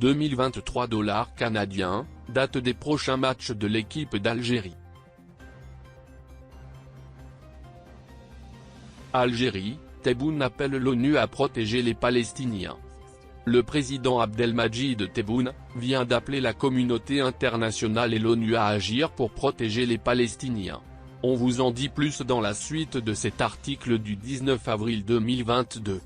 2023 $, date des prochains matchs de l'équipe d'Algérie. Algérie, Tebboune appelle l'ONU à protéger les Palestiniens. Le président Abdelmadjid Tebboune vient d'appeler la communauté internationale et l'ONU à agir pour protéger les Palestiniens. On vous en dit plus dans la suite de cet article du 19 avril 2022.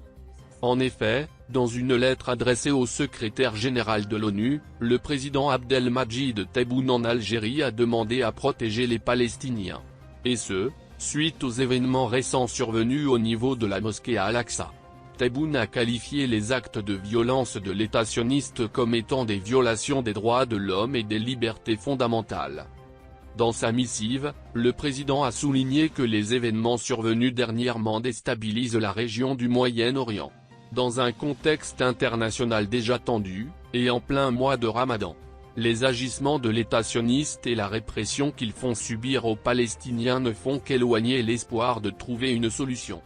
En effet, dans une lettre adressée au secrétaire général de l'ONU, le président Abdelmadjid Tebboune en Algérie a demandé à protéger les Palestiniens. Et ce, suite aux événements récents survenus au niveau de la mosquée à Al-Aqsa. Tebboune a qualifié les actes de violence de l'État sioniste comme étant des violations des droits de l'homme et des libertés fondamentales. Dans sa missive, le président a souligné que les événements survenus dernièrement déstabilisent la région du Moyen-Orient. Dans un contexte international déjà tendu, et en plein mois de Ramadan, les agissements de l'État sioniste et la répression qu'ils font subir aux Palestiniens ne font qu'éloigner l'espoir de trouver une solution.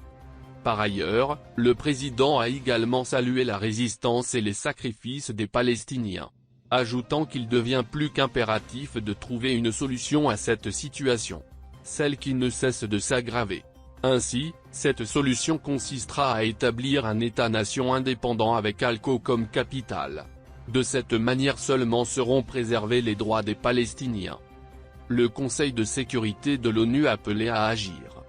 Par ailleurs, le président a également salué la résistance et les sacrifices des Palestiniens, ajoutant qu'il devient plus qu'impératif de trouver une solution à cette situation, celle qui ne cesse de s'aggraver. Ainsi, cette solution consistera à établir un État-nation indépendant avec Al-Quds comme capitale. De cette manière seulement seront préservés les droits des Palestiniens. Le Conseil de sécurité de l'ONU a appelé à agir.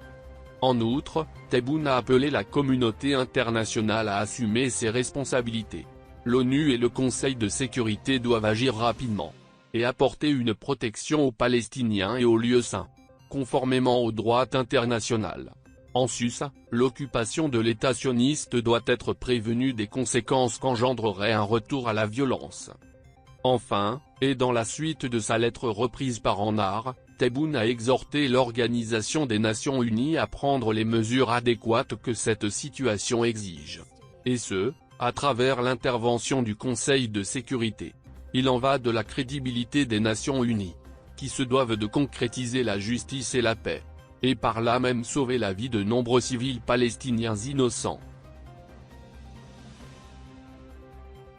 En outre, Tebboune a appelé la communauté internationale à assumer ses responsabilités. L'ONU et le Conseil de sécurité doivent agir rapidement, et apporter une protection aux Palestiniens et aux lieux saints, conformément au droit international. En sus, l'occupation de l'État sioniste doit être prévenue des conséquences qu'engendrerait un retour à la violence. Enfin, et dans la suite de sa lettre reprise par Anar, Tebboune a exhorté l'Organisation des Nations Unies à prendre les mesures adéquates que cette situation exige. Et ce, à travers l'intervention du Conseil de sécurité. Il en va de la crédibilité des Nations Unies, qui se doivent de concrétiser la justice et la paix, et par là même sauver la vie de nombreux civils palestiniens innocents.